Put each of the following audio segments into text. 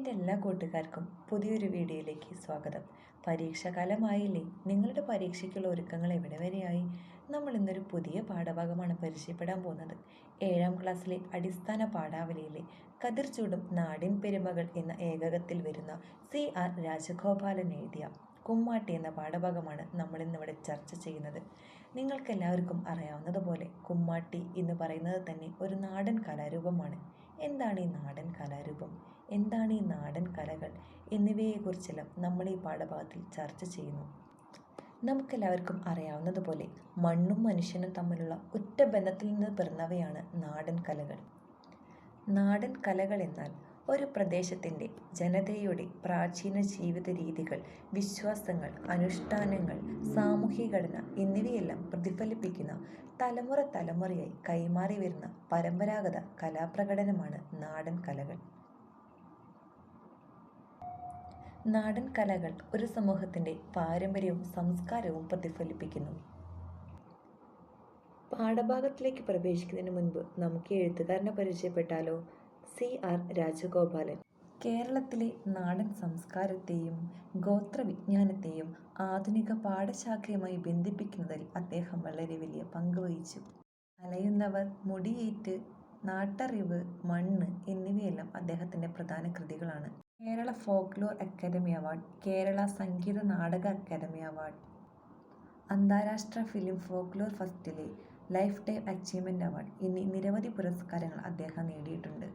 എൻ്റെ എല്ലാ കൂട്ടുകാർക്കും പുതിയൊരു വീഡിയോയിലേക്ക് സ്വാഗതം. പരീക്ഷാകാലമായില്ലേ? നിങ്ങളുടെ പരീക്ഷയ്ക്കുള്ള ഒരുക്കങ്ങൾ എവിടെ വരെയായി? നമ്മൾ ഇന്നൊരു പുതിയ പാഠഭാഗമാണ് പരിചയപ്പെടാൻ പോകുന്നത്. 7ാം ക്ലാസ്സിലെ അടിസ്ഥാന പാഠാവലിയിലെ കതിർചൂടും നാടിൻ പെരുമകൾ എന്ന ഏകകത്തിൽ വരുന്ന CR രാജഗോപാലൻ എഴുതിയ കുമ്മാട്ടി എന്ന പാഠഭാഗമാണ് നമ്മൾ ഇന്നിവിടെ ചർച്ച ചെയ്യുന്നത്. നിങ്ങൾക്കെല്ലാവർക്കും അറിയാവുന്നതുപോലെ കുമ്മാട്ടി എന്ന് പറയുന്നത് തന്നെ ഒരു നാടൻ കലാരൂപമാണ്. എന്താണ് ഈ നാടൻ കലാരൂപം, എന്താണ് ഈ നാടൻ കലകൾ എന്നിവയെക്കുറിച്ചെല്ലാം നമ്മൾ ഈ പാഠഭാഗത്തിൽ ചർച്ച ചെയ്യുന്നു. നമുക്കെല്ലാവർക്കും അറിയാവുന്നതുപോലെ മണ്ണും മനുഷ്യനും തമ്മിലുള്ള ഉറ്റ ബന്ധത്തിൽ നിന്ന് പിറന്നവയാണ് നാടൻ കലകൾ. നാടൻ കലകൾ എന്നാൽ ഒരു പ്രദേശത്തിൻ്റെ ജനതയുടെ പ്രാചീന ജീവിത രീതികൾ, വിശ്വാസങ്ങൾ, അനുഷ്ഠാനങ്ങൾ, സാമൂഹിക ഘടന എന്നിവയെല്ലാം പ്രതിഫലിപ്പിക്കുന്ന തലമുറ തലമുറയായി കൈമാറി വരുന്ന പരമ്പരാഗത കലാപ്രകടനമാണ് നാടൻ കലകൾ. നാടൻ കലകൾ ഒരു സമൂഹത്തിൻ്റെ പാരമ്പര്യവും സംസ്കാരവും പ്രതിഫലിപ്പിക്കുന്നു. പാഠഭാഗത്തിലേക്ക് പ്രവേശിക്കുന്നതിന് മുൻപ് നമുക്ക് എഴുത്തുകാരനെ പരിചയപ്പെട്ടാലോ? CR രാജഗോപാലൻ. കേരളത്തിലെ നാടൻ സംസ്കാരത്തെയും ഗോത്രവിജ്ഞാനത്തെയും ആധുനിക പാഠശാഖയുമായി ബന്ധിപ്പിക്കുന്നതിൽ അദ്ദേഹം വളരെ വലിയ പങ്ക് വഹിച്ചു. അലയുന്നവർ, മുടിയേറ്റ്, നാട്ടറിവ്, മണ്ണ് എന്നിവയെല്ലാം അദ്ദേഹത്തിൻ്റെ പ്രധാന കൃതികളാണ്. Kerala folklore academy award, Kerala Sangeetha Nataka academy award, അന്താരാഷ്ട്ര ഫിലിം ഫോക്ലോർ ഫെസ്റ്റിലെ ലൈഫ് ടൈം അച്ചീവ്മെൻ്റ് അവാർഡ് എന്നീ നിരവധി പുരസ്കാരങ്ങൾ അദ്ദേഹം നേടിയിട്ടുണ്ട്.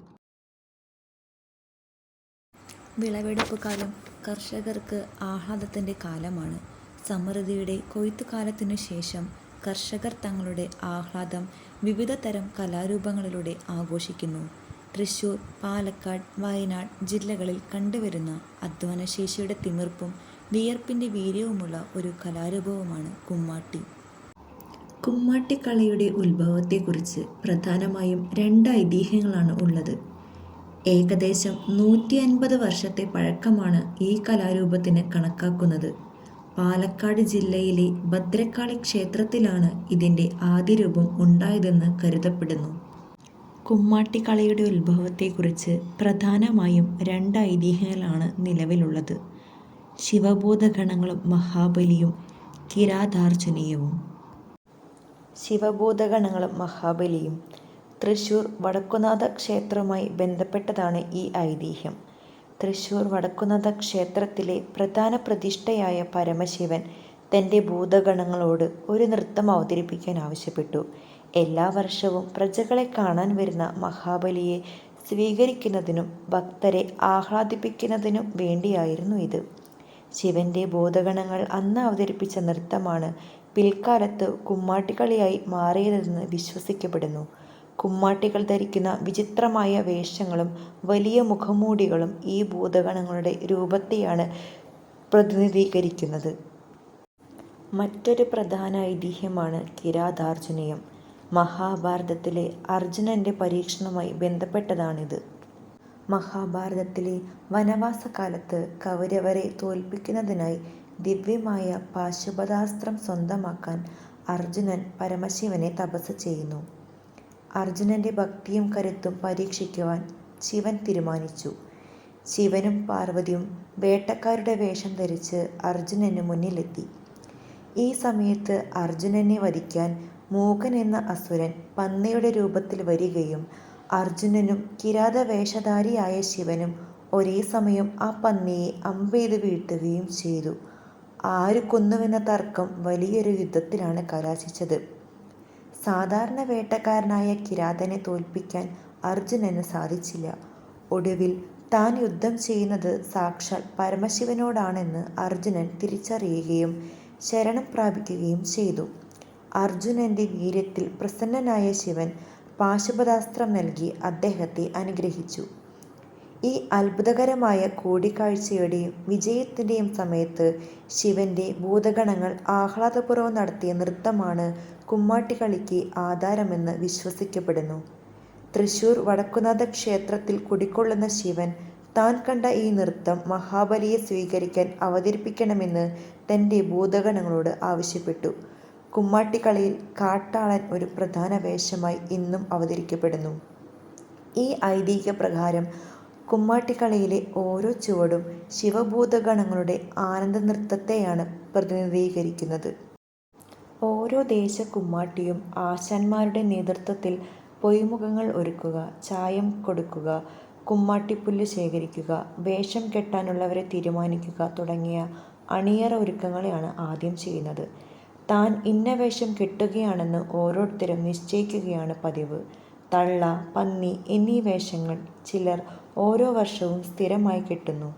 വിളവെടുപ്പ് കാലം കർഷകർക്ക് ആഹ്ലാദത്തിൻ്റെ കാലമാണ്. സമൃദ്ധിയുടെ കൊയ്ത്തുകാലത്തിനു ശേഷം കർഷകർ തങ്ങളുടെ ആഹ്ലാദം വിവിധ തരം കലാരൂപങ്ങളിലൂടെ ആഘോഷിക്കുന്നു. തൃശ്ശൂർ, പാലക്കാട്, വയനാട് ജില്ലകളിൽ കണ്ടുവരുന്ന അധ്വാനശേഷിയുടെ തിമിർപ്പും വിയർപ്പിൻ്റെ വീര്യവുമുള്ള ഒരു കലാരൂപവുമാണ് കുമ്മാട്ടി. കുമ്മാട്ടിക്കളിയുടെ ഉത്ഭവത്തെക്കുറിച്ച് പ്രധാനമായും 2 ഐതിഹ്യങ്ങളാണ് ഉള്ളത്. ഏകദേശം 150 വർഷത്തെ പഴക്കമാണ് ഈ കലാരൂപത്തിന് കണക്കാക്കുന്നത്. പാലക്കാട് ജില്ലയിലെ ഭദ്രകാളി ക്ഷേത്രത്തിലാണ് ഇതിൻ്റെ ആദ്യരൂപം ഉണ്ടായതെന്ന് കരുതപ്പെടുന്നു. കുമ്മാട്ടിക്കളിയുടെ ഉത്ഭവത്തെക്കുറിച്ച് പ്രധാനമായും 2 ഐതിഹ്യങ്ങളാണ് നിലവിലുള്ളത്. ശിവഭൂതഗണങ്ങളും മഹാബലിയും കിരാതാർജുനീയവും. ശിവഭൂതഗണങ്ങളും മഹാബലിയും തൃശ്ശൂർ വടക്കുംനാഥ ക്ഷേത്രവുമായി ബന്ധപ്പെട്ടതാണ് ഈ ഐതിഹ്യം. തൃശ്ശൂർ വടക്കുംനാഥ ക്ഷേത്രത്തിലെ പ്രധാന പ്രതിഷ്ഠയായ പരമശിവൻ തൻ്റെ ഭൂതഗണങ്ങളോട് ഒരു നൃത്തം അവതരിപ്പിക്കാൻ ആവശ്യപ്പെട്ടു. എല്ലാ വർഷവും പ്രജകളെ കാണാൻ വരുന്ന മഹാബലിയെ സ്വീകരിക്കുന്നതിനും ഭക്തരെ ആഹ്ലാദിപ്പിക്കുന്നതിനും വേണ്ടിയായിരുന്നു ഇത്. ശിവൻ്റെ ഭൂതഗണങ്ങൾ അന്ന് അവതരിപ്പിച്ച നൃത്തമാണ് പിൽക്കാലത്ത് കുമ്മാട്ടിക്കളിയായി മാറിയതെന്ന് വിശ്വസിക്കപ്പെടുന്നു. കുമ്മാട്ടികൾ ധരിക്കുന്ന വിചിത്രമായ വേഷങ്ങളും വലിയ മുഖംമൂടികളും ഈ ഭൂതഗണങ്ങളുടെ രൂപത്തെയാണ് പ്രതിനിധീകരിക്കുന്നത്. മറ്റൊരു പ്രധാന ഐതിഹ്യമാണ് കിരാതാർജുനീയം. മഹാഭാരതത്തിലെ അർജുനൻ്റെ പരീക്ഷണവുമായി ബന്ധപ്പെട്ടതാണിത്. മഹാഭാരതത്തിലെ വനവാസകാലത്ത് കൗരവരെ തോൽപ്പിക്കുന്നതിനായി ദിവ്യമായ പാശുപതാസ്ത്രം സ്വന്തമാക്കാൻ അർജുനൻ പരമശിവനെ തപസ് ചെയ്യുന്നു. അർജുനൻ്റെ ഭക്തിയും കരുത്തും പരീക്ഷിക്കുവാൻ ശിവൻ തീരുമാനിച്ചു. ശിവനും പാർവതിയും വേട്ടക്കാരുടെ വേഷം ധരിച്ച് അർജുനന് മുന്നിലെത്തി. ഈ സമയത്ത് അർജുനനെ വധിക്കാൻ മൂകൻ എന്ന അസുരൻ പന്നിയുടെ രൂപത്തിൽ വരികയും അർജുനനും കിരാതവേഷധാരിയായ ശിവനും ഒരേ സമയം ആ പന്നിയെ അമ്പെയ്ത് വീഴ്ത്തുകയും ചെയ്തു. ആര് കൊന്നുവെന്ന തർക്കം വലിയൊരു യുദ്ധത്തിലാണ് കലാശിച്ചത്. സാധാരണ വേട്ടക്കാരനായ കിരാതനെ തോൽപ്പിക്കാൻ അർജുനന് സാധിച്ചില്ല. ഒടുവിൽ താൻ യുദ്ധം ചെയ്യുന്നത് സാക്ഷാൽ പരമശിവനോടാണെന്ന് അർജുനൻ തിരിച്ചറിയുകയും ശരണം പ്രാപിക്കുകയും ചെയ്തു. അർജുനൻ്റെ വീര്യത്തിൽ പ്രസന്നനായ ശിവൻ പാശുപതാസ്ത്രം നൽകി അദ്ദേഹത്തെ അനുഗ്രഹിച്ചു. ഈ അത്ഭുതകരമായ കൂടിക്കാഴ്ചയുടെയും വിജയത്തിൻ്റെയും സമയത്ത് ശിവൻ്റെ ഭൂതഗണങ്ങൾ ആഹ്ലാദപൂർവ്വം നടത്തിയ നൃത്തമാണ് കുമ്മാട്ടിക്കളിക്ക് ആധാരമെന്ന് വിശ്വസിക്കപ്പെടുന്നു. തൃശ്ശൂർ വടക്കുംനാഥ ക്ഷേത്രത്തിൽ കുടികൊള്ളുന്ന ശിവൻ താൻ കണ്ട ഈ നൃത്തം മഹാബലിയെ സ്വീകരിക്കാൻ അവതരിപ്പിക്കണമെന്ന് തൻ്റെ ഭൂതഗണങ്ങളോട് ആവശ്യപ്പെട്ടു. കുമ്മാട്ടിക്കളിയിൽ കാട്ടാളൻ ഒരു പ്രധാന വേഷമായി ഇന്നും അവതരിക്കപ്പെടുന്നു. ഈ ഐതിഹ്യപ്രകാരം കുമ്മാട്ടിക്കളിയിലെ ഓരോ ചുവടും ശിവഭൂതഗണങ്ങളുടെ ആനന്ദനൃത്തത്തെയാണ് പ്രതിനിധീകരിക്കുന്നത്. ഓരോ ദേശക്കുമ്മാട്ടിയും ആശാന്മാരുടെ നേതൃത്വത്തിൽ പൊയ്മുഖങ്ങൾ ഒരുക്കുക, ചായം കൊടുക്കുക, കുമ്മാട്ടിപ്പുല്ല് ശേഖരിക്കുക, വേഷം കെട്ടാനുള്ളവരെ തീരുമാനിക്കുക തുടങ്ങിയ അണിയറ ഒരുക്കങ്ങളെയാണ് ആദ്യം ചെയ്യുന്നത്. താൻ ഇന്ന വേഷം കെട്ടുകയാണെന്ന് ഓരോരുത്തരും നിശ്ചയിക്കുകയാണ് പതിവ്. തള്ള, പന്നി എന്നീ വേഷങ്ങൾ ചിലർ ഓരോ വർഷവും സ്ഥിരമായി കെട്ടുന്നു.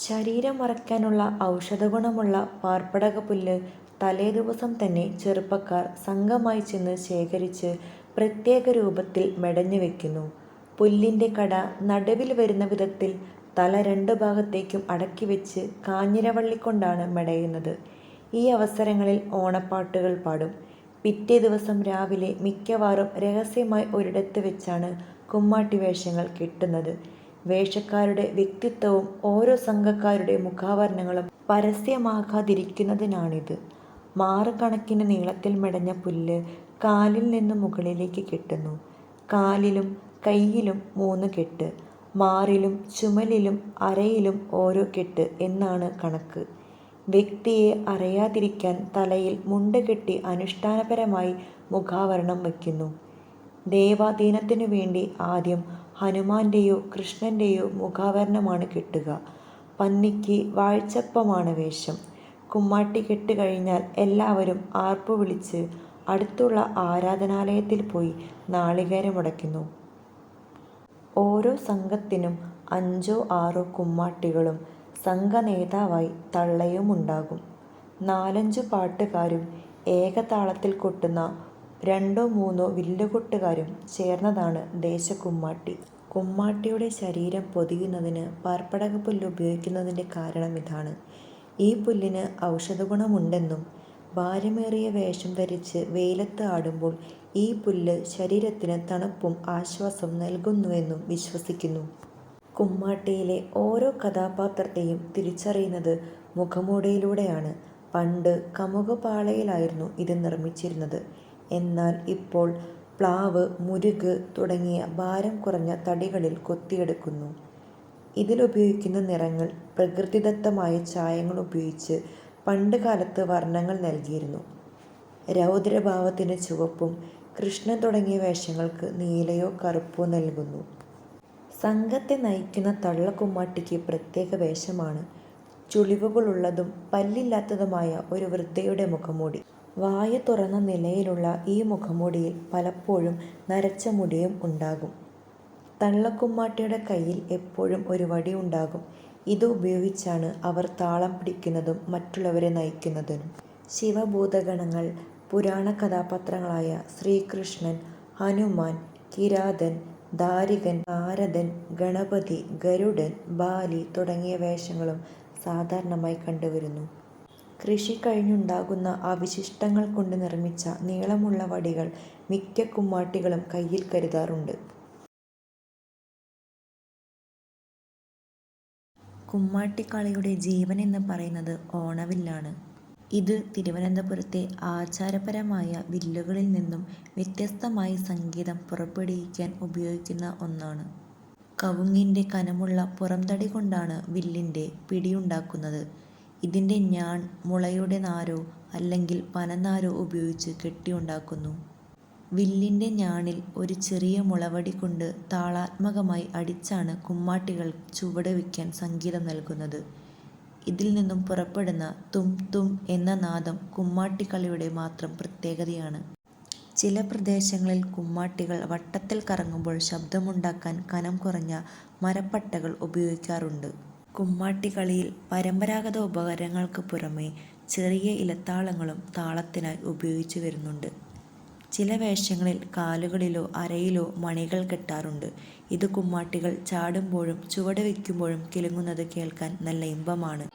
ശരീരം മറയ്ക്കാനുള്ള ഔഷധഗുണമുള്ള പാർപ്പടകപ്പുല്ല് തലേദിവസം തന്നെ ചെറുപ്പക്കാർ സംഘമായി ചെന്ന് ശേഖരിച്ച് പ്രത്യേക രൂപത്തിൽ മെടഞ്ഞു വയ്ക്കുന്നു. പുല്ലിൻ്റെ കട നടുവിൽ വരുന്ന വിധത്തിൽ തല രണ്ടു ഭാഗത്തേക്കും അടക്കിവെച്ച് കാഞ്ഞിരവള്ളികൊണ്ടാണ് മെടയുന്നത്. ഈ അവസരങ്ങളിൽ ഓണപ്പാട്ടുകൾ പാടും. പിറ്റേ ദിവസം രാവിലെ മിക്കവാറും രഹസ്യമായി ഒരിടത്ത് വെച്ചാണ് കുമ്മാട്ടി വേഷങ്ങൾ കെട്ടുന്നത്. വേഷക്കാരുടെ വ്യക്തിത്വവും ഓരോ സംഘക്കാരുടെ മുഖാവരണങ്ങളും പരസ്യമാകാതിരിക്കുന്നതിനാണിത്. മാറുകണക്കിന് നീളത്തിൽ മെടഞ്ഞ പുല്ല് കാലിൽ നിന്ന് മുകളിലേക്ക് കെട്ടുന്നു. കാലിലും കൈയിലും 3 കെട്ട്, മാറിലും ചുമലിലും അരയിലും ഓരോ കെട്ട് എന്നാണ് കണക്ക്. വ്യക്തിയെ അറിയാതിരിക്കാൻ തലയിൽ മുണ്ട് കെട്ടി അനുഷ്ഠാനപരമായി മുഖാവരണം വയ്ക്കുന്നു. ദേവാധീനത്തിനു വേണ്ടി ആദ്യം ഹനുമാന്റെയോ കൃഷ്ണന്റെയോ മുഖാവരണമാണ് കെട്ടുക. പന്നിക്ക് വാഴ്ചപ്പമാണ് വേഷം. കുമ്മാട്ടി കെട്ട് കഴിഞ്ഞാൽ എല്ലാവരും ആർപ്പു വിളിച്ച് അടുത്തുള്ള ആരാധനാലയത്തിൽ പോയി നാളികേരമുടയ്ക്കുന്നു. ഓരോ സംഘത്തിനും 5-6 കുമ്മാട്ടികളും സംഘനേതാവായി തള്ളയുമുണ്ടാകും. 4-5 പാട്ടുകാരും ഏകതാളത്തിൽ കൊട്ടുന്ന 2-3 വില്ലുകൊട്ടുകാരും ചേർന്നതാണ് ദേശക്കുമ്മാട്ടി. കുമ്മാട്ടിയുടെ ശരീരം പൊതിയുന്നതിന് പാർപ്പടകപ്പുല്ല് ഉപയോഗിക്കുന്നതിൻ്റെ കാരണം ഇതാണ്. ഈ പുല്ലിന് ഔഷധഗുണമുണ്ടെന്നും ഭാരമേറിയ വേഷം ധരിച്ച് വെയിലത്ത് ആടുമ്പോൾ ഈ പുല്ല് ശരീരത്തിന് തണുപ്പും ആശ്വാസവും നൽകുന്നുവെന്നും വിശ്വസിക്കുന്നു. കുമ്മാട്ടിയിലെ ഓരോ കഥാപാത്രത്തെയും തിരിച്ചറിയുന്നത് മുഖമൂടിയിലൂടെയാണ്. പണ്ട് കമുകപാളയിലായിരുന്നു ഇത് നിർമ്മിച്ചിരുന്നത്. എന്നാൽ ഇപ്പോൾ പ്ലാവ്, മുരുക് തുടങ്ങിയ ഭാരം കുറഞ്ഞ തടികളിൽ കൊത്തിയെടുക്കുന്നു. ഇതിലുപയോഗിക്കുന്ന നിറങ്ങൾ പ്രകൃതിദത്തമായ ചായങ്ങൾ ഉപയോഗിച്ച് പണ്ട് കാലത്ത് വർണ്ണങ്ങൾ നൽകിയിരുന്നു. രൗദ്രഭാവത്തിന് ചുവപ്പും കൃഷ്ണൻ തുടങ്ങിയ വേഷങ്ങൾക്ക് നീലയോ കറുപ്പോ നൽകുന്നു. സംഘത്തെ നയിക്കുന്ന തള്ളക്കുമ്മാട്ടിക്ക് പ്രത്യേക വേഷമാണ്. ചുളിവുകളുള്ളതും പല്ലില്ലാത്തതുമായ ഒരു വൃദ്ധയുടെ മുഖംമൂടി. വായ തുറന്ന നിലയിലുള്ള ഈ മുഖംമൂടിയിൽ പലപ്പോഴും നരച്ച മുടിയും ഉണ്ടാകും. തള്ളക്കുമ്മാട്ടിയുടെ കയ്യിൽ എപ്പോഴും ഒരു വടി ഉണ്ടാകും. ഇത് ഉപയോഗിച്ചാണ് അവർ താളം പിടിക്കുന്നതും മറ്റുള്ളവരെ നയിക്കുന്നതും. ശിവഭൂതഗണങ്ങൾ പുരാണ കഥാപാത്രങ്ങളായ ശ്രീകൃഷ്ണൻ, ഹനുമാൻ, കിരാതൻ, ദാരികൻ, നാരദൻ, ഗണപതി, ഗരുഡൻ, ബാലി തുടങ്ങിയ വേഷങ്ങളും സാധാരണമായി കണ്ടുവരുന്നു. കൃഷി കഴിഞ്ഞുണ്ടാകുന്ന അവശിഷ്ടങ്ങൾ കൊണ്ട് നിർമ്മിച്ച നീളമുള്ള വടികൾ മിക്ക കുമ്മാട്ടികളും കയ്യിൽ കരുതാറുണ്ട്. കുമ്മാട്ടിക്കളിയുടെ ജീവൻ എന്ന് പറയുന്നത് ഓണവില്ലാണ്. ഇത് തിരുവനന്തപുരത്തെ ആചാരപരമായ വില്ലുകളിൽ നിന്നും വ്യത്യസ്തമായി സംഗീതം പുറപ്പെടുവിക്കാൻ ഉപയോഗിക്കുന്ന ഒന്നാണ്. കവുങ്ങിൻ്റെ കനമുള്ള പുറംതടി കൊണ്ടാണ് വില്ലിൻ്റെ പിടിയുണ്ടാക്കുന്നത്. ഇതിൻ്റെ ഞാൺ മുളയുടെ നാരോ അല്ലെങ്കിൽ പനനാരോ ഉപയോഗിച്ച് കെട്ടിയുണ്ടാക്കുന്നു. വില്ലിൻ്റെ ഞാണിൽ ഒരു ചെറിയ മുളവടി കൊണ്ട് താളാത്മകമായി അടിച്ചാണ് കുമ്മാട്ടികൾ ചുവട് വയ്ക്കാൻ സംഗീതം നൽകുന്നത്. ഇതിൽ നിന്നും പുറപ്പെടുന്ന തും തും എന്ന നാദം കുമ്മാട്ടിക്കളിയുടെ മാത്രം പ്രത്യേകതയാണ്. ചില പ്രദേശങ്ങളിൽ കുമ്മാട്ടികൾ വട്ടത്തിൽ കറങ്ങുമ്പോൾ ശബ്ദമുണ്ടാക്കാൻ കനം കുറഞ്ഞ മരപ്പട്ടകൾ ഉപയോഗിക്കാറുണ്ട്. കുമ്മാട്ടിക്കളിയിൽ പരമ്പരാഗത ഉപകരണങ്ങൾക്ക് പുറമെ ചെറിയ ഇലത്താളങ്ങളും താളത്തിനായി ഉപയോഗിച്ചു വരുന്നുണ്ട്. ചില വേഷങ്ങളിൽ കാലുകളിലോ അരയിലോ മണികൾ കെട്ടാറുണ്ട്. ഇത് കുമ്മാട്ടികൾ ചാടുമ്പോഴും ചുവട് വയ്ക്കുമ്പോഴും കിലുങ്ങുന്നത് കേൾക്കാൻ നല്ല ഇമ്പമാണ്.